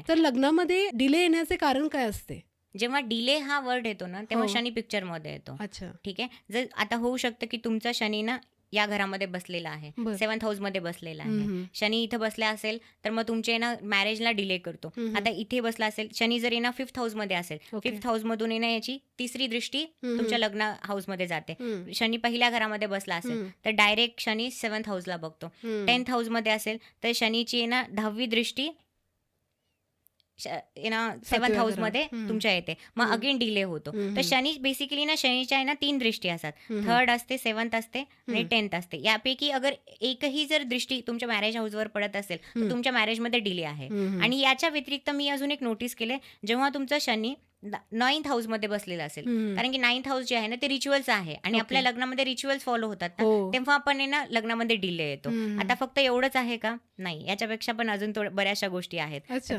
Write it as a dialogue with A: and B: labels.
A: तर लग्नामध्ये डिले येण्याचे कारण काय असते?
B: जेव्हा डिले हा वर्ड येतो ना तेव्हा
A: हो.
B: शनी पिक्चरमध्ये येतो.
A: अच्छा.
B: ठीक आहे. जर आता होऊ शकतं की तुमचा शनी ना या घरामध्ये बसलेला आहे,
A: बर.
B: 7th हाऊसमध्ये बसलेला आहे.
A: हम्म.
B: शनी इथं बसला असेल तर मग तुमचे ना मॅरेजला डिले करतो.
A: हम्म.
B: आता इथे बसला असेल, शनी जर ना 5th हाऊसमध्ये असेल,
A: ओके.
B: 5th हाऊसमधून ना याची तिसरी दृष्टी
A: हम्म.
B: तुमच्या लग्न हाऊसमध्ये जाते.
A: हम्म.
B: शनी पहिल्या घरामध्ये बसला असेल
A: हम्म.
B: तर डायरेक्ट शनी 7th हाऊसला बघतो.
A: हम्म.
B: 10th हाऊसमध्ये असेल तर शनीची ना 10वी दृष्टी 7th
A: सातव्या
B: हाऊसमध्ये
A: घरात. हम्म.
B: तुमच्या येते. मग
A: हम्म.
B: अगेन डिले होतो.
A: हम्म.
B: तर शनी बेसिकली ना शनीच्या आहे ना 3 दृष्टी असतात.
A: हम्म.
B: 3rd असते, 7th असते आणि
A: हम्म.
B: 10th असते. यापैकी अगर एकही जर दृष्टी तुमच्या मॅरेज हाऊसवर पडत असेल तर
A: हम्म.
B: तुमच्या मॅरेजमध्ये डिले आहे.
A: हम्म.
B: आणि याच्या व्यतिरिक्त मी अजून एक नोटीस केले, जेव्हा तुमचा शनी 9th हाऊसमध्ये बसलेला असेल,
A: हम्म.
B: कारण की 9th हाऊस जे आहे ना ते रिच्युअल्स आहे आणि
A: ओके.
B: आपल्या लग्नामध्ये रिच्युअल्स फॉलो होतात ना,
A: हो.
B: तेव्हा आपण आहे ना लग्नामध्ये डिले येतो.
A: हम्म.
B: आता फक्त एवढंच आहे का? नाही, याच्यापेक्षा पण अजून बऱ्याचशा गोष्टी आहेत.
A: अच्छा.